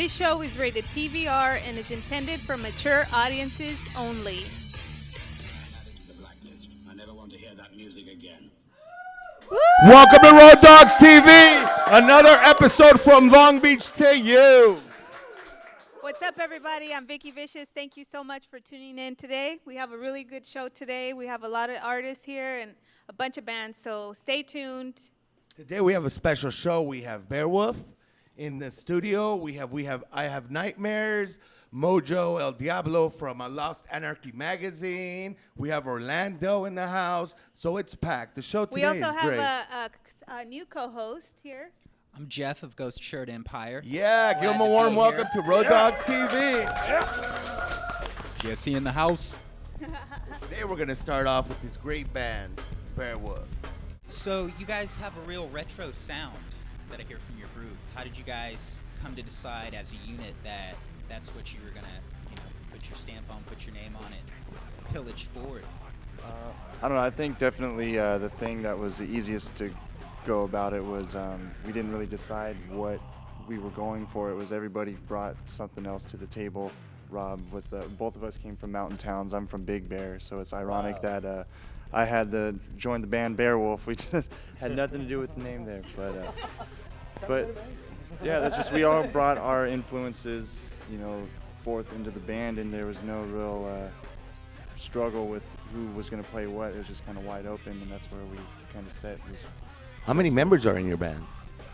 This show is rated TVR and is intended for mature audiences only. I never want to hear that music again. Welcome to Road Dogs TV, another episode from Long Beach to you. What's up, everybody? I'm Vicky Vicious. Thank you so much for tuning in today. We have a really good show today. We have a lot of artists here and a bunch of bands, so stay tuned. Today we have a special show. We have Bearwulf in the studio. I have Nightmares, Mojo El Diablo from Lost Anarchy magazine. We have Orlando in the house, so it's packed. The show today is great. We also have a new co-host here. I'm Jeff of Ghost Shirt Empire. Yeah, give them a warm welcome to Road Dogs TV. Jesse in the house. Today we're going to start off with this great band, Bearwulf. So you guys have a real retro sound that I hear from your group. How did you guys come to decide as a unit that that's what you were going to, put your stamp on, put your name on it, pillage forward? I don't know. I think definitely the thing that was the easiest to go about it was we didn't really decide what we were going for. It was everybody brought something else to the table. Rob, both of us came from mountain towns. I'm from Big Bear, so it's ironic that I had to join the band Bearwulf. We just had nothing to do with the name there, but yeah, that's just we all brought our influences, forth into the band, and there was no real struggle with who was going to play what. It was just kind of wide open, and that's where we kind of set. How many members are in your band?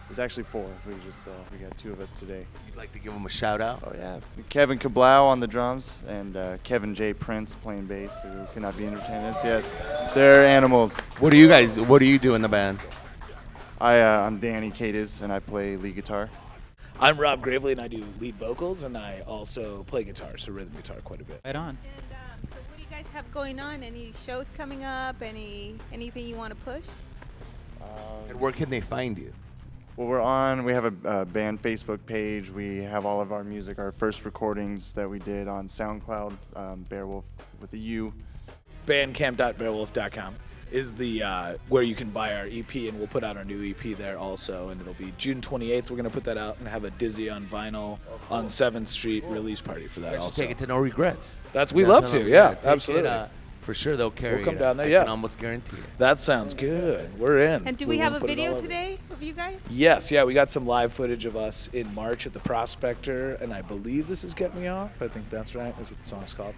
There's actually 4. We got 2 of us today. You'd like to give them a shout out? Oh yeah, Kevin Cablau on the drums and Kevin J. Prince playing bass. Who cannot be in attendance. Yes, they're animals. What do you do in the band? I'm Danny Cadiz and I play lead guitar. I'm Rob Gravely and I do lead vocals and I also play guitar, so rhythm guitar quite a bit. Right on. And so what do you guys have going on? Any shows coming up? Anything you want to push? And where can they find you? Well, we have a band Facebook page. We have all of our music, our first recordings that we did on SoundCloud, Bearwulf with a U. Bandcamp.bearwulf.com is the where you can buy our EP, and we'll put out our new EP there also, and it'll be June 28th. We're going to put that out and have a Dizzy on vinyl on 7th Street release party for that You should also. take it to No Regrets. We love to, yeah, Take absolutely. it, for sure they'll carry We'll come it. down there, I yeah. can almost guarantee it. That sounds good. We're in. And do we have wanna a put it all video over. today of you guys? Yes, yeah, we got some live footage of us in March at the Prospector, and I believe this is Get Me Off. I think that's right. That's what the song's called.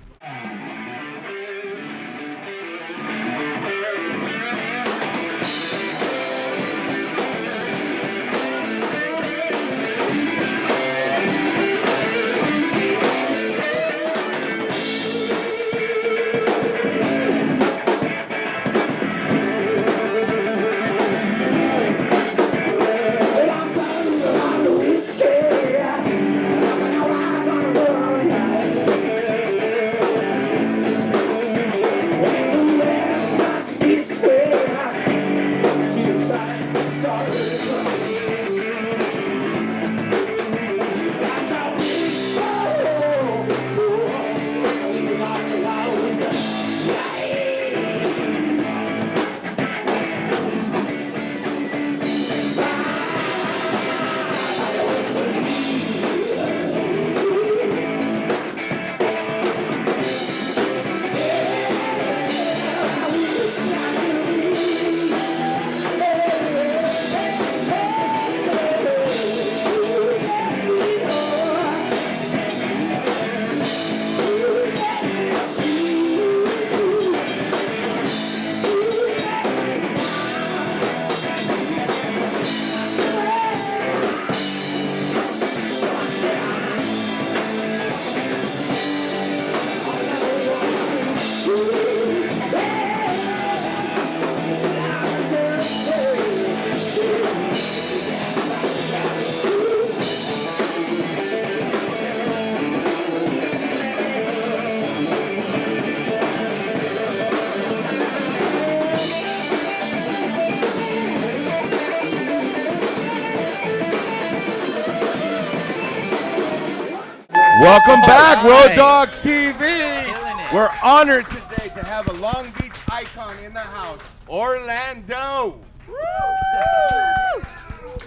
Welcome back, right. Road Dogs TV. Killing it. We're honored today to have a Long Beach icon in the house, Orlando.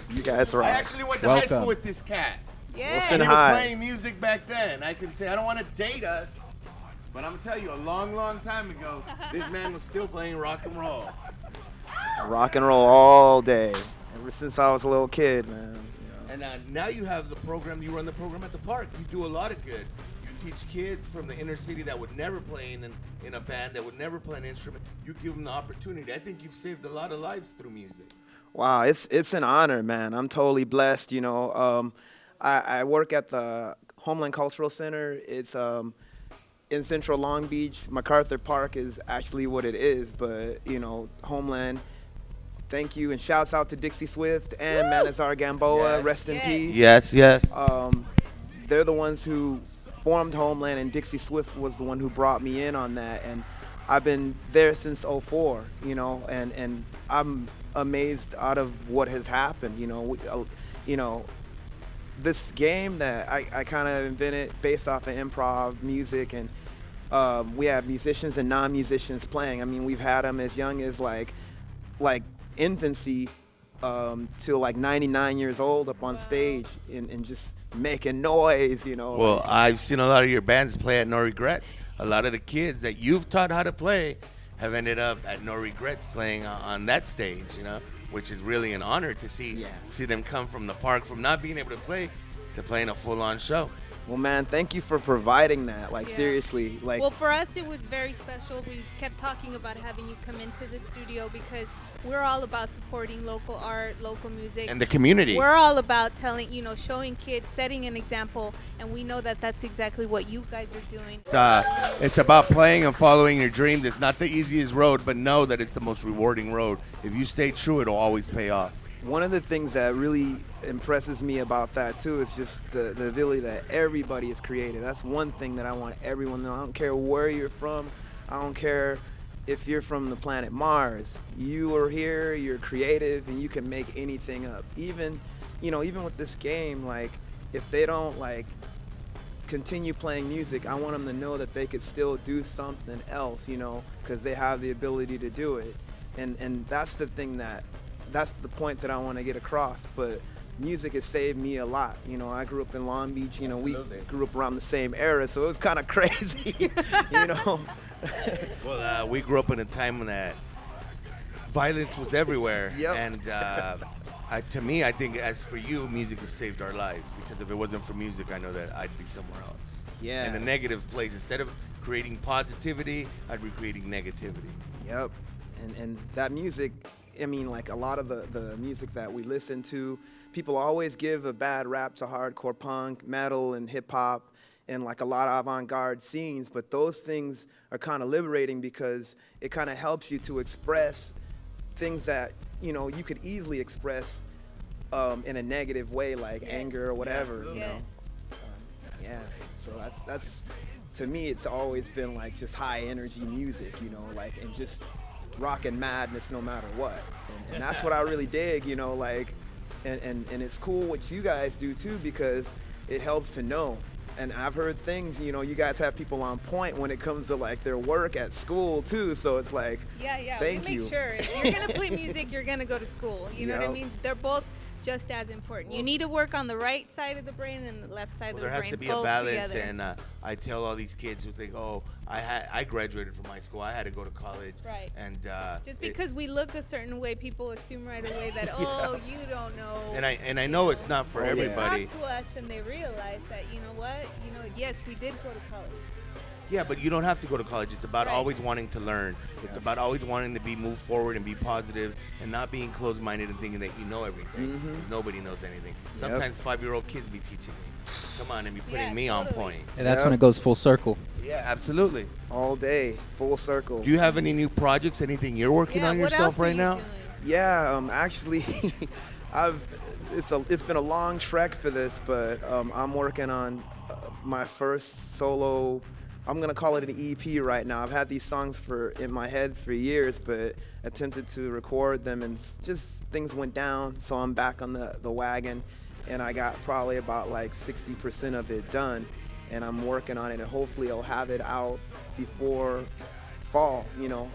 You guys are I on. actually went to high school with this cat. Yeah. Wilson And he was High. playing music back then. I can say, I don't want to date us, but I'm going to tell you, a long, long time ago, this man was still playing rock and roll. Rock and roll all day. Ever since I was a little kid, man. You know. And now you have the program, you run the program at the park. You do a lot of good. You teach kids from the inner city that would never play in a band, that would never play an instrument. You give them the opportunity. I think you've saved a lot of lives through music. Wow, it's an honor, man. I'm totally blessed. You know, I work at the Homeland Cultural Center. It's in Central Long Beach. MacArthur Park is actually what it is, but you know, Homeland. Thank you, and shouts out to Dixie Swift and Manazar Gamboa. Yes. Rest in Yes. peace. Yes. They're the ones who formed Homeland, and Dixie Swift was the one who brought me in on that. And I've been there since '04, you know, and I'm amazed out of what has happened. You know, this game that I kind of invented based off of improv music, and we have musicians and non-musicians playing. I mean, we've had them as young as like infancy till like 99 years old up on stage and just making noise, you know. Well, I've seen a lot of your bands play at No Regrets. A lot of the kids that you've taught how to play have ended up at No Regrets playing on that stage, you know, which is really an honor to see them come from the park, from not being able to play to playing a full-on show. Well, man, thank you for providing that. Like, Yeah. seriously. Like, Well, for us, it was very special. We kept talking about having you come into the studio because we're all about supporting local art, local music. And the community. We're all about telling, showing kids, setting an example, and we know that that's exactly what you guys are doing. It's about playing and following your dreams. It's not the easiest road, but know that it's the most rewarding road. If you stay true, it'll always pay off. one of the things that really impresses me about that too is just the ability that everybody is creative. That's one thing that I want everyone to know. I don't care where you're from. I don't care if you're from the planet Mars. You are here, you're creative, and you can make anything up. Even with this game, like, if they don't like continue playing music, I want them to know that they could still do something else, because they have the ability to do it. And that's the thing that's the point that I want to get across. But music has saved me a lot. I grew up in Long Beach. We grew up around the same era, so it was kind of crazy. Well, we grew up in a time when that violence was everywhere. Yep. And to me, I think as for you, music has saved our lives. Because if it wasn't for music, I know that I'd be somewhere else. Yeah. In a negative place. Instead of creating positivity, I'd be creating negativity. Yep. And that music, I mean, like a lot of the music that we listen to, people always give a bad rap to hardcore punk, metal, and hip hop, and like a lot of avant-garde scenes, but those things are kind of liberating because it kind of helps you to express things that, you could easily express in a negative way, like anger or whatever, Yeah, so that's to me, it's always been like just high energy music, and just rockin' madness no matter what. And that's what I really dig, and it's cool what you guys do too, because it helps to know. And I've heard things, you guys have people on point when it comes to like their work at school too, so it's like, thank we you. make sure if you're gonna play music, you're gonna go to school. You know what I Yep. mean? They're both just as important. You need to work on the right side of the brain and the left side Well, of the there brain. has to be a both balance, together. and I tell all these kids who think, I graduated from high school, I had to go to college. Right. And Just because we look a certain way, people assume right away that, you don't know. And I know it's not for Oh, yeah. everybody. Talk to us and they realize that, yes, we did go to college. Yeah, but you don't have to go to college. It's about Right. always wanting to learn. It's about always wanting to move forward and be positive, and not being closed-minded and thinking that you know everything. 'Cause nobody knows anything. Sometimes 5-year-old kids be teaching me. Come on, and be putting me on totally. point. And that's Yep. when it goes full circle. Yeah, absolutely. All day, full circle. Do you have any new projects? Anything you're working on what yourself else are right you now? doing? Yeah, actually, it's been a long trek for this, but I'm working on my first solo. I'm gonna call it an EP right now. I've had these songs in my head for years, but attempted to record them, and just things went down. So I'm back on the wagon, and I got probably about like 60% of it done, and I'm working on it, and hopefully I'll have it out before fall.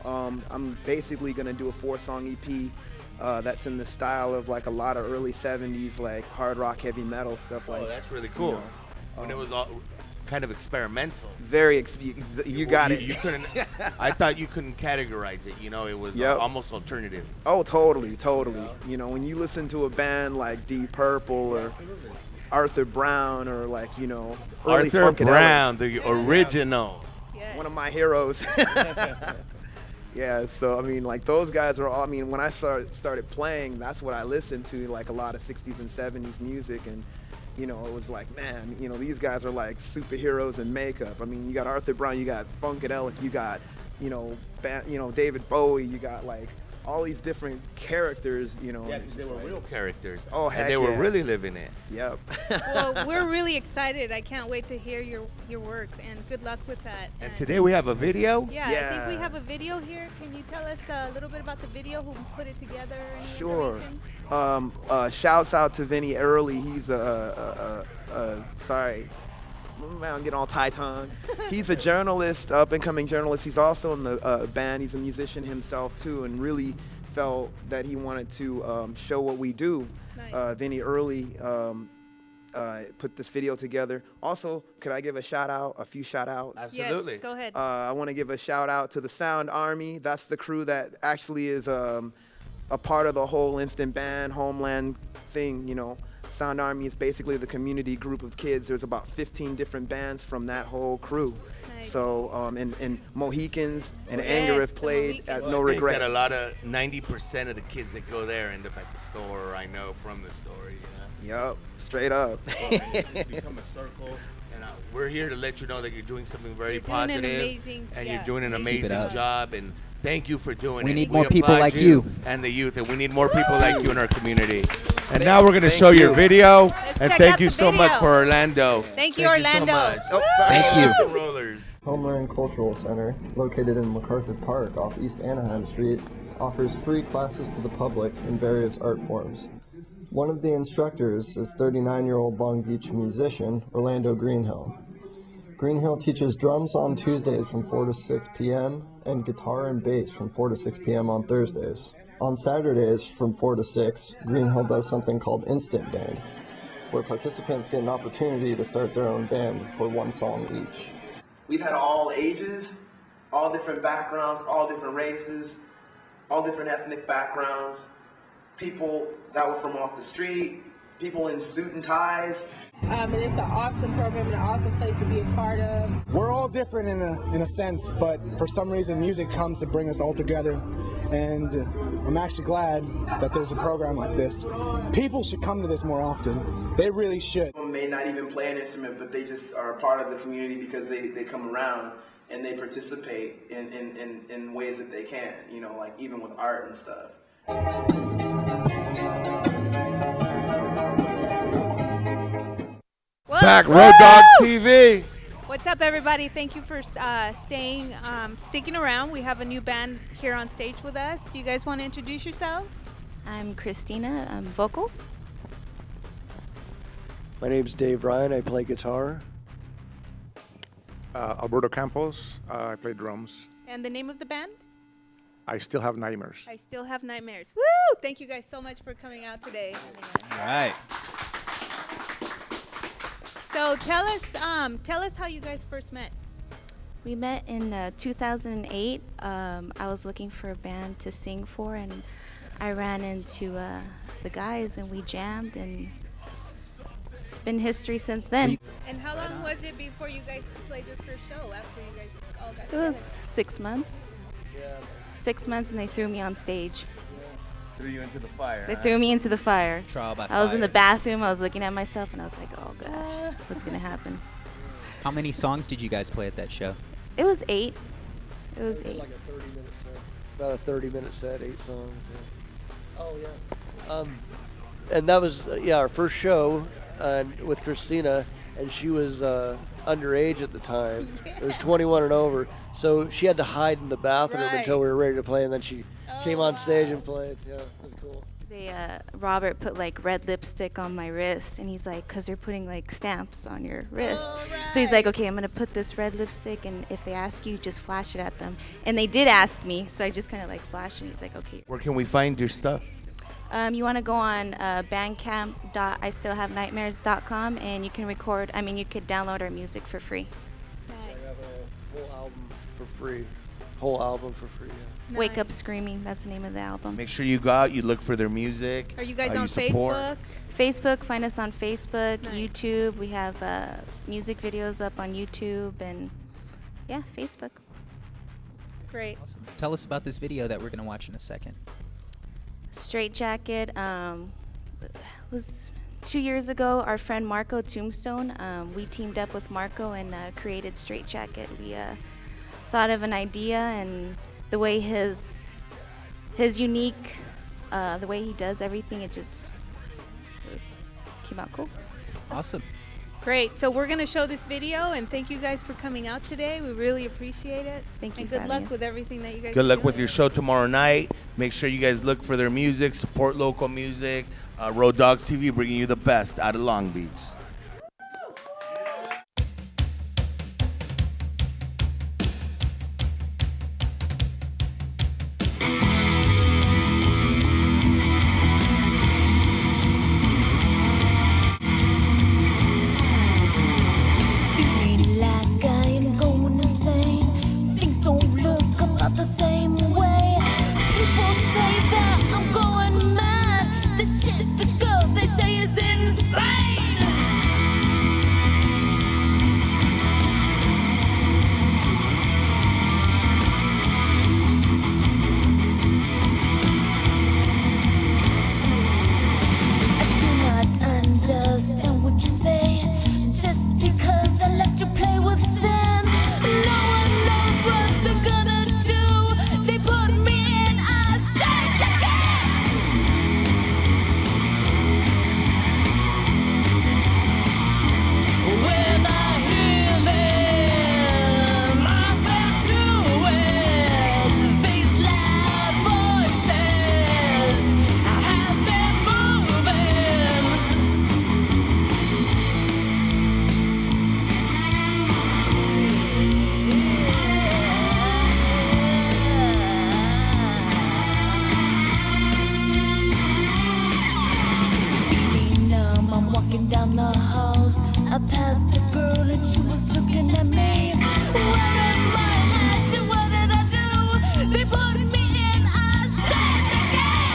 I'm basically gonna do a 4-song EP that's in the style of like a lot of early 70s like hard rock, heavy metal stuff like. Oh, that's really cool. You know, when it was all kind of experimental. you got it. You couldn't. I thought you couldn't categorize it. You know, it was Yep. almost alternative. Oh, totally. You know, when you listen to a band like Deep Purple or Arthur Brown or like, you know, early Arthur Funkadelic, Brown, the original. Yes. one of my heroes. Yeah, so I mean, like those guys are all. I mean, when I started playing, that's what I listened to, like a lot of 60s and 70s music, and you know, it was like, man, you know, these guys are like superheroes in makeup. I mean, you got Arthur Brown, you got Funkadelic, you got, you know, David Bowie, you got like all these different characters, you know. Yeah, and it's they just were like, real characters. Oh, heck and they were yeah. really living it. Yep. Well, we're really excited. I can't wait to hear your work, and good luck with that. And today we have a video. Yeah, I think we Yeah. have a video here. Can you tell us a little bit about the video, who put it together? Any Sure. information? Shouts out to Vinny Early. He's sorry, I'm getting all tie-tongue. He's a journalist, up-and-coming journalist. He's also in the band. He's a musician himself too, and really felt that he wanted to show what we do. Nice. Vinny Early put this video together. Also, could I give a few shout-outs? Absolutely. Yes, go ahead. I want to give a shout out to the Sound Army. That's the crew that actually is a part of the whole Instant Band Homeland thing. You know, Sound Army is basically the community group of kids. There's about 15 different bands from that whole crew. Nice. So, and Mohicans and Yes, Anger have the played Mohicans. at Well, No I think Regrets. that a lot of 90% of the kids that go there end up at the store. I know from the story. You know. Yep, straight up. It's become a circle, and we're here to let you know that you're doing something very You're doing an positive, amazing- and yeah, you're doing an amazing amazing up. job. And thank you for doing it. We need more people applaud like you. and the youth, and we need more people like you in our community. And now we're going to Thank show your you. video, and check thank out you the so much video. for Orlando. Thank you, so Orlando. much. Oh, sorry. Thank you. Rollers. Homeland Cultural Center, located in MacArthur Park off East Anaheim Street, offers free classes to the public in various art forms. One of the instructors is 39-year-old Long Beach musician Orlando Greenhill. Greenhill teaches drums on Tuesdays from 4 to 6 p.m. and guitar and bass from 4 to 6 p.m. on Thursdays. On Saturdays from 4 to 6, Greenhill does something called Instant Band, where participants get an opportunity to start their own band for one song each. We've had all ages, all different backgrounds, all different races, all different ethnic backgrounds, people that were from off the street, people in suit and ties. And it's an awesome program and an awesome place to be a part of. We're all different in a sense, but for some reason music comes to bring us all together, and I'm actually glad that there's a program like this. People should come to this more often. They really should. People may not even play an instrument, but they just are a part of the community because they come around and they participate in ways that they can, you know, like even with art and stuff. Whoa. Back Road Dogs TV. What's up, everybody? Thank you for sticking around. We have a new band here on stage with us. Do you guys want to introduce yourselves? I'm Christina, vocals. My name's Dave Ryan. I play guitar. Alberto Campos. I play drums. And the name of the band? I Still Have Nightmares. I Still Have Nightmares. Woo! Thank you guys so much for coming out today. All right. So tell us how you guys first met. We met in 2008. I was looking for a band to sing for, and I ran into the guys, and we jammed, and it's been history since then. And how long was it before you guys played your first show after you guys all got It was together? 6 months. 6 months, and they threw me on stage. Threw you into the fire. They threw me into the fire. Trial by I was in the fire. bathroom. I was looking at myself, and I was like, "Oh gosh, what's gonna happen?" How many songs did you guys play at that show? It was 8. It was 8. Like a 30-minute set. About a 30-minute set, 8 songs. Yeah. Oh yeah. And that was our first show with Christina, and she was underage at the time. It was 21 and over, so she had to hide in the bathroom Right. until we were ready to play, and then she came on stage and played. Yeah, it was cool. Robert put like red lipstick on my wrist, and he's like, "'Cause they're putting like stamps on your wrist." So he's like, "Okay, I'm gonna put this red lipstick, and if they ask you, just flash it at them." And they did ask me, so I just kind of like flashed, and he's like, "Okay." Where can we find your stuff? You want to go on bandcamp.istillhavenightmares.com and you can record, you could download our music for free. I have a whole album for free. Whole album for free, yeah. Wake Up Screaming, that's the name of the album. Make sure you go out, you look for their music. Are you guys you on support. Facebook? Find us on Facebook, Nice. YouTube. We have music videos up on YouTube and, yeah, Facebook. Great. Awesome. Tell us about this video that we're going to watch in a second. Straight Jacket was 2 years ago. Our friend Marco Tombstone, we teamed up with Marco and created Straight Jacket. We thought of an idea, and the way his unique, the way he does everything, it came out cool. Awesome. Great. So we're going to show this video, and thank you guys for coming out today. We really appreciate it. Thank you And for good having luck us. with everything that you guys Good are luck doing. with your show tomorrow night. Make sure you guys look for their music, support local music. Road Dogs TV bringing you the best out of Long Beach. Feeling like I am going insane. Things don't look about the same way. People say that I'm going mad. This chick, this girl, they say is insane. I do not understand what you say. Just because I let you play with them, no one knows what they're gonna do. They put me in a straitjacket. When I hear them, I've been doing these loud voices. I have been moving. Feeling numb, I'm walking down the halls. I passed a girl and she was looking at me. What am I acting? What did I do? They put me in a straitjacket.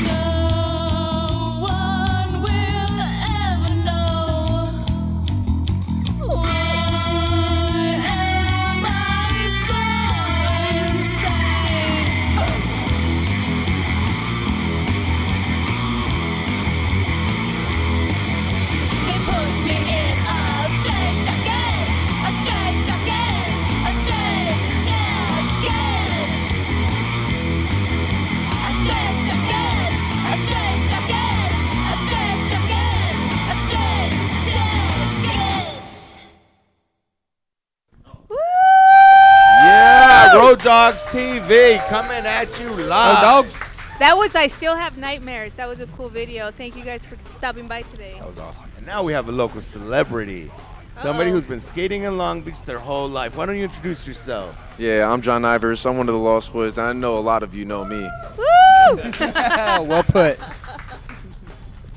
No one will ever know. Why am I so insane? They put me in a straitjacket, a straitjacket, a straitjacket. A straitjacket, a straitjacket, a straitjacket, a straitjacket. Yeah, Road Dogs TV coming at you live. That was I Still Have Nightmares. That was a cool video. Thank you guys for stopping by today. That was awesome. And now we have a local celebrity. Somebody who's been skating in Long Beach their whole life. Why don't you introduce yourself? Yeah, I'm John Eivers. I'm one of the Lost Boys. I know a lot of you know me. Well put.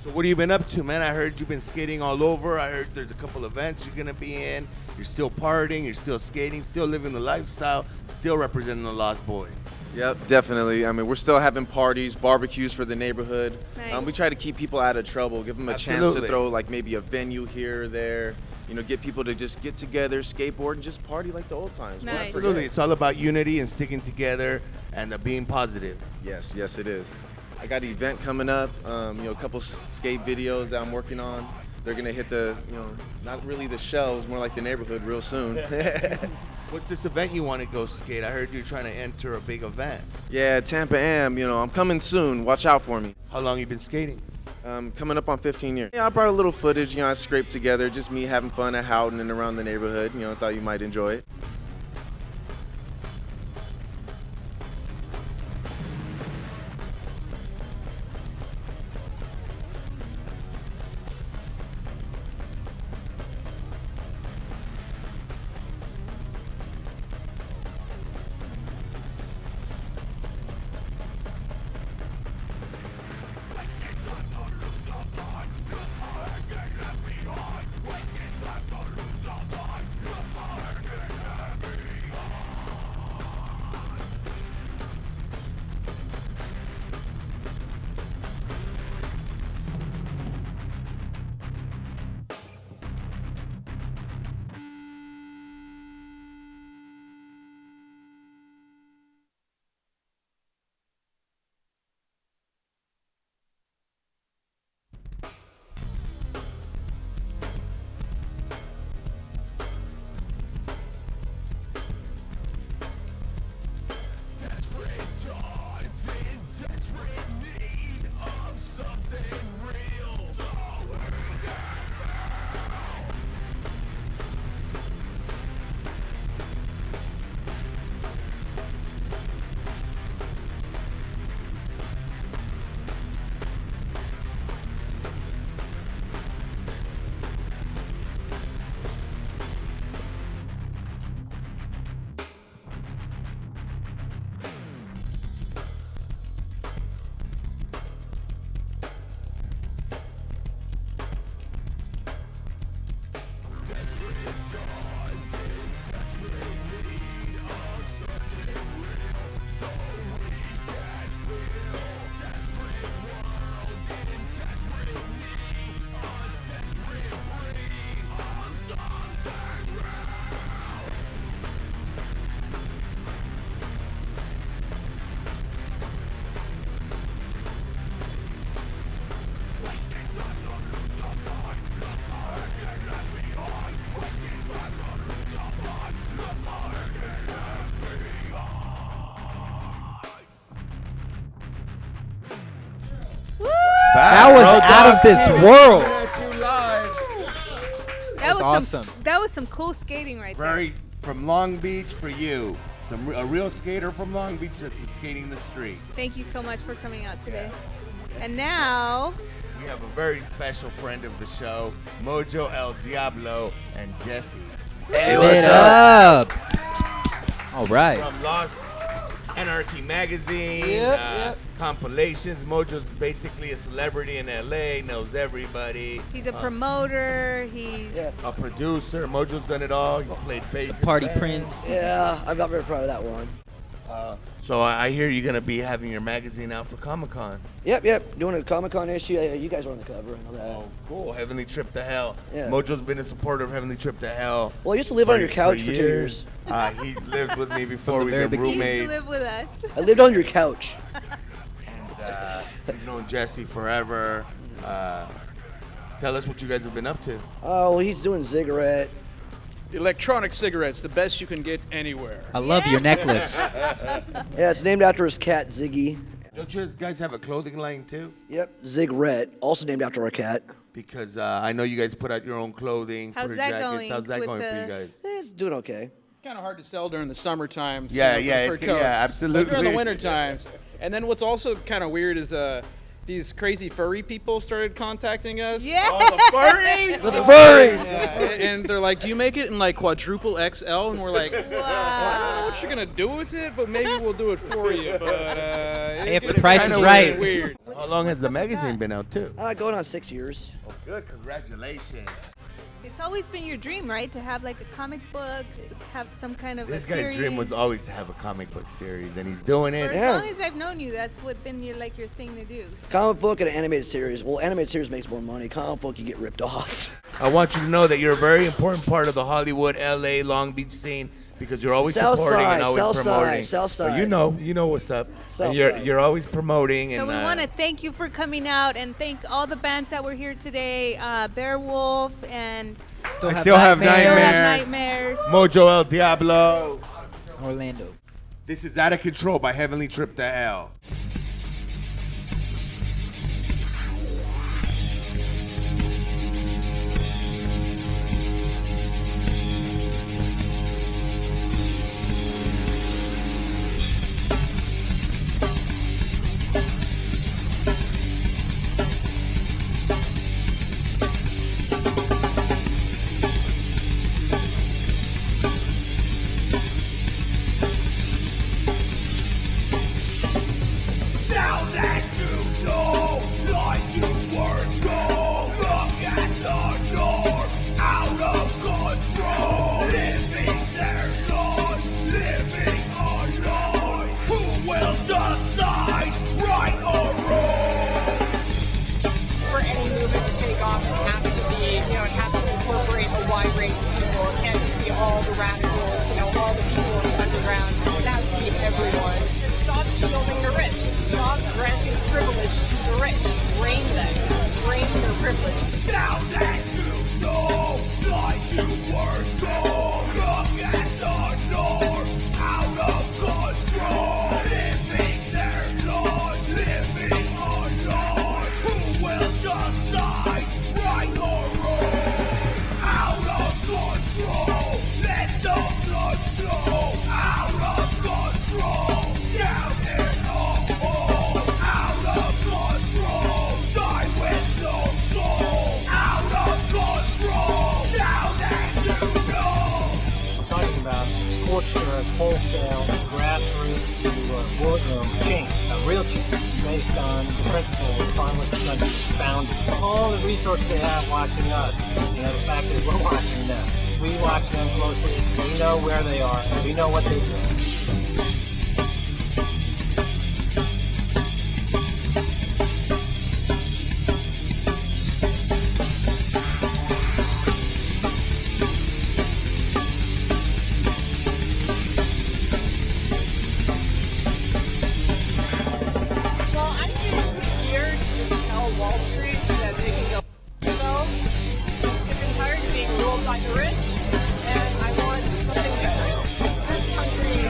So what have you been up to, man? I heard you've been skating all over. I heard there's a couple events you're going to be in. You're still partying. You're still skating. Still living the lifestyle. Still representing the Lost Boys. Yep, definitely. I mean, we're still having parties, barbecues for the neighborhood. Nice. We try to keep people out of trouble, give them a chance Absolutely. to throw like maybe a venue here or there. You know, get people to just get together, skateboard, and just party like the old times. Nice. Absolutely. It's all about unity and sticking together and being positive. Yes, yes, it is. I got an event coming up. A couple skate videos that I'm working on. They're gonna hit the, not really the shelves, more like the neighborhood real soon. What's this event you want to go skate? I heard you're trying to enter a big event. Yeah, Tampa Am. I'm coming soon. Watch out for me. How long you been skating? Coming up on 15 years. Yeah, I brought a little footage. I scraped together, just me having fun at Houghton and around the neighborhood. I thought you might enjoy it. That was out of this world. That was awesome. That was some cool skating right there. Very from Long Beach for you. A real skater from Long Beach that's skating the street. Thank you so much for coming out today. And now we have a very special friend of the show, Mojo El Diablo and Jesse. Hey, what's up? All right. From Lost Anarchy magazine, Yep. compilations. Mojo's basically a celebrity in LA, knows everybody. he's a promoter. He's A producer. Mojo's done it all. He's played bass. The Party and Prince. Yeah, I'm not very proud of that one. So I hear you're gonna be having your magazine out for Comic-Con. Yep. Doing a Comic-Con issue. You guys are on the cover and all that. Oh, cool. Heavenly Trip to Hell. Yeah. Mojo's been a supporter of Heavenly Trip to Hell. Well, I used to live on your couch for 2 years. He's lived with me before. the We've very been beginning. he used roommates. to live with us. I lived on your couch. We've known Jesse forever. Tell us what you guys have been up to. Oh, well, he's doing Ziggurat. Electronic cigarettes, the best you can get anywhere. I love your necklace. Yeah, it's named after his cat, Ziggy. Don't you guys have a clothing line too? Yep, Ziggurat, also named after our cat. Because I know you guys put out your own clothing How's for that jackets. going How's that with going for you the- guys? It's doing okay. Kind of hard to sell during the summer times. Yeah, for yeah, fur it's- coats. yeah, But absolutely. during the winter times. And then what's also kind of weird is these crazy furry people started contacting us. Yeah. Oh, the furries! The furries! Yeah, and they're like, do you make it in like quadruple XL? And we're like, well, I don't know what you're gonna do with it, but maybe we'll do it for you. But If the it's price kinda is right. weird. How long has the magazine been out too? Going on 6 years. Oh, good. Congratulations. It's always been your dream, right? To have like a comic book, have some kind of This a guy's series. dream was always to have a comic book series, and he's doing For it. as long as I've known you, that's what been your like your thing to do. Comic book and an animated series. Well, animated series makes more money. Comic book, you get ripped off. I want you to know that you're a very important part of the Hollywood, LA, Long Beach scene because you're always South supporting side, and always South promoting. side, South So side. you know what's up. South And you're side. you're always promoting. So and we want to thank you for coming out and thank all the bands that were here today. Bearwulf and Still I have still have Nightmares. Mojo El Diablo. Orlando. This is Out of Control by Heavenly Trip to Hell. Now that you know, like you were told, look at the norm, out of control, living their lives, living a lie. Who will decide right or wrong? For any movement to take off, it has to be, it has to incorporate a wide range of people. It can't just be all the radicals, all the people in the underground. It has to be everyone. Stop shielding the rich. Stop granting privilege to the rich. Drain them. Drain their privilege. Now that you know, like you were told, look at the norm, out of control, living their lives, living a lie. Who will decide right or wrong? Out of control, let the blood flow. Out of control, down in a hole. Out of control, die with no soul. Out of control, now that you know. I'm talking about scorched earth, wholesale, grassroots to boardroom change, a real change based on the principle of upon which the country was founded. All the resources they have watching us, the fact that we're watching them. We watch them closely. We know where they are. We know what they do. Well, I'm basically here to just tell Wall Street that they can go themselves. I'm sick and tired of being ruled by the rich, and I want something different. This country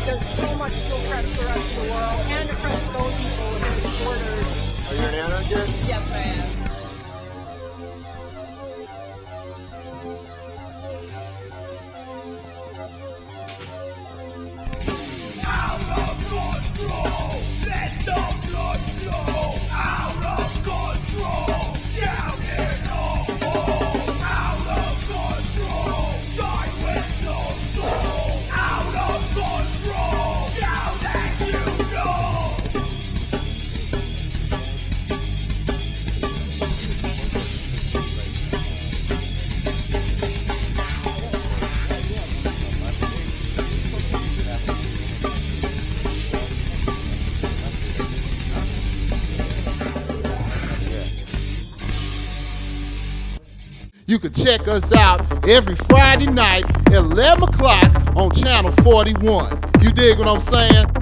does so much to oppress the rest of the world and oppress its own people within its borders. Are you an anarchist? Yes, I am. You can check us out every Friday night at 11 o'clock on Channel 41. You dig what I'm saying?